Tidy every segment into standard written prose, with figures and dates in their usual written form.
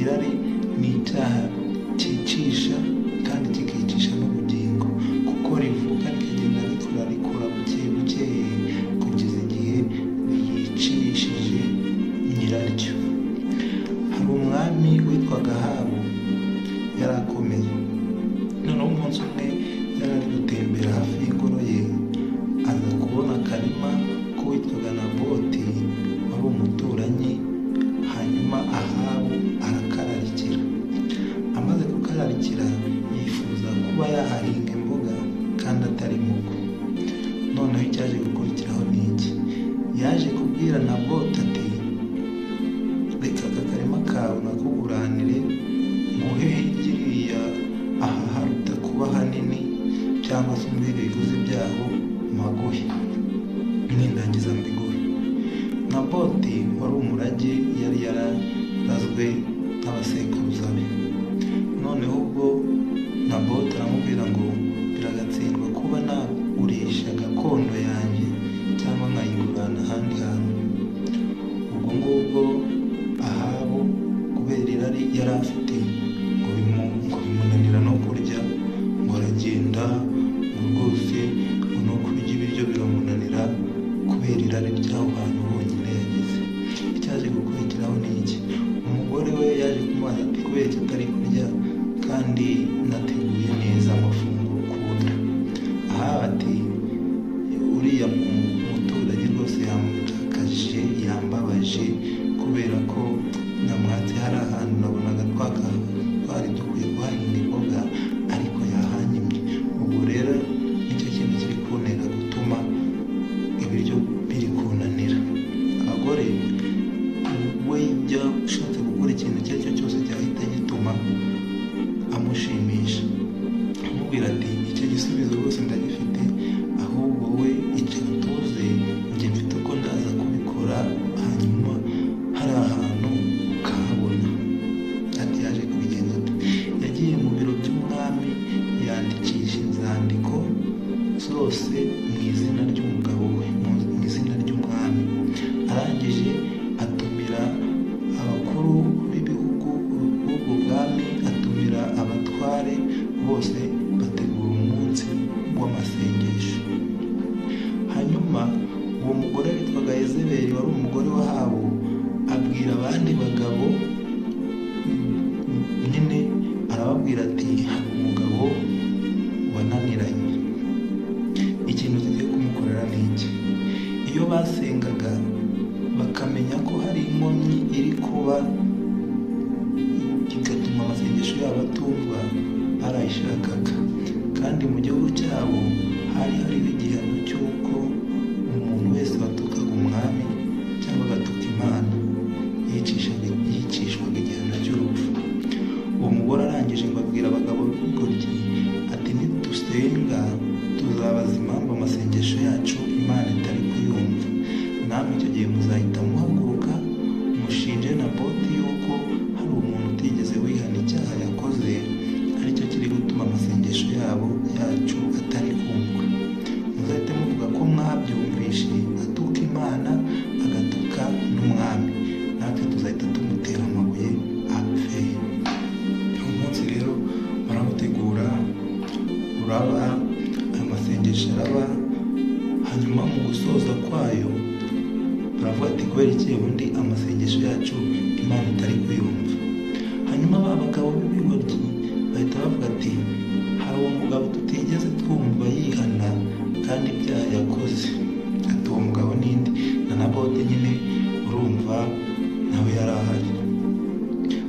irari ni icyaha cyicisha kandi kikicisha n'ubugingo, kuko rivuga rikagenda rikura buke buke kugeza igihe ryicishije nyiraryo. Hari umwami witwaga Ahabu, yari akomeye. Noneho umunsi umwe yari ari gutembera hafi y'ingoro ye, aza kubona akarima k'uwitwaga Naboti wari umuturanyi. Hanyuma Ahabu arakararikira. Amaze kukararikira yifuza kuba yahahinga imboga kandi atari mugo. Noneho icyaje gukurikiraho ni iki? Yaje kubwira Naboti ati, reka aka karima kawe nakuguranire, nguhe hirya aha haruta kuba hanini, cyangwa se umbwire ibiguzi byaho maguhe, nindangiza mbiguhe. Naboti wari umurage yari yarazwe n'abasekuruza be. Noneho ubwo Naboti aramubwira ngo biragatsindwa kuba nagurisha gakondo yanjye cyangwa nkayigurana ahandi hantu. Ubwo ngubwo Ahabu kubera irari yari afite ngo bimunanira no kurya, ngo aragenda ngo rwose ngo no kurya ibiryo biramunanira kubera irari ry'aho hantu honyine yagize. Icyaje gukurikiraho ni iki? Umugore we yaje kumubaza ati, kubera icyo utari kurya kandi nateguye neza amafunguro ukunda? Ahabu ati, uriya muturage rwose yamutakaje, yambabaje, kubera ko nyamwatsi hari ahantu nabonaga twari dukwiye kuhahinga imboga ariko yahanyimye. Ubwo rero nicyo kintu kiri kuntera gutuma ibiryo biri kunanira. Abagore we jya ushatse gukora ikintu icyo ari cyo cyose cyahita gituma amushimisha, amubwira ati, icyo gisubizo rwose ndagifite, ahubwo we icara utuze, njye mfite uko ndaza kubikora, hanyuma hari ahantu ukahabona. Ati yaje kubigenza ati, yagiye mu biro by'umwami yandikisha inzandiko zose mu izina ry'umugabo we, mu izina ry'umwami. Arangije atumira abakuru b'ibihugu b'ubwo bwami, atumira abatware bose, bategura umunsi w'amasengesho. Hanyuma uwo mugore witwaga Yezebeli wari umugore wa Ahabu abwira abandi bagabo, nyine arababwira ati, hari umugabo wananiranye, ikintu tugiye kumukorera ni iki? Iyo basengaga bakamenya ko hari inkomyi iri kuba igatuma amasengesho yabo atumva, barayishakaga. Kandi mu gihugu cyabo hari hariho igihano cy'uko umuntu wese watukaga umwami cyangwa agatuka Imana yicishwaga igihano cy'urupfu. Uwo mugore arangije ngo abwira abagabo b'ingoryi ati, nidusenga tuzabaza impamvu amasengesho yacu Imana itari kuyumva. Namwe icyo gihe muzahita muhaguruka mushinje Naboti yuko hari umuntu utigeze wihana icyaha yakoze, aricyo kiri gutuma amasengesho yacu atari kumva. Muzahite muvuga ko mwabyumvishe atuka Imana agatuka n'umwami, natwe tuzahita tumutera amabuye apfe. Uyu munsi rero baramutegura, uraba, ayo masengesho araba. Hanyuma mu gusoza kwayo baravuga ati, kubera iki ubundi amasengesho yacu Imana itari kuyumva? Hanyuma ba bagabo b'ibigoryi bahita bavuga ati, hari uwo mugabo tutigeze twumva yihana kandi ibyaha yakoze. Ati, uwo mugabo ninde? Na Naboti nyine urumva nawe yari ahari.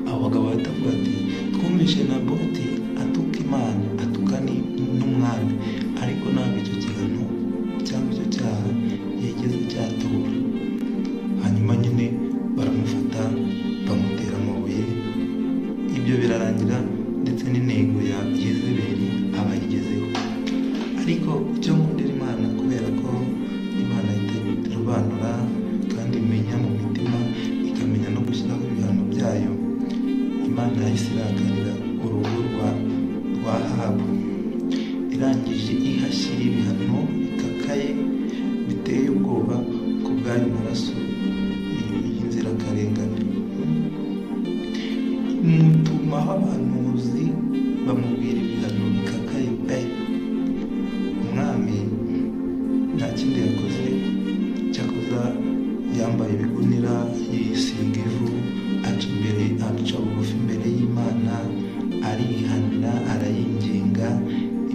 Abo bagabo bahita bavuga ati, twumvishe Naboti atuka Imana, atuka n'umwami, ariko ntabwo icyo gihano cyangwa icyo cyaha yigeze cyatura. Hanyuma nyine baramufata bamutera amabuye. Ibyo birarangira ndetse n'intego ya Yezebeli abayigezeho. Ariko icyo nkundira Imana, kubera ko Imana itarobanura kandi imenya mu mitima, ikamenya no gushyiraho ibihano byayo, Imana yahise irakarira uruhu rwa Ahabu, irangije ihashyira ibihano bikakaye biteye ubwoba ku bw'ayo maraso y'inzirakarengane. imutumaho abahanuzi bamubwira ibihano bikakaye pe. Umwami nta kindi yakoze cyakoza yambaye ibigunira, yisiga ivu, aca bugufi imbere y'Imana, arihanira, arayinginga.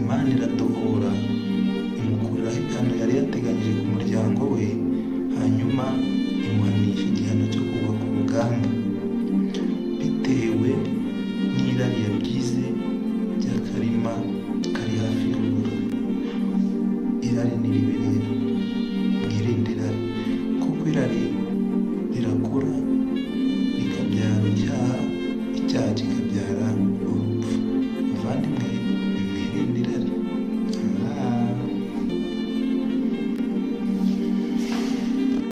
Imana iradohora imukuraho ibihano yari yateganyije ku muryango we, hanyuma imuha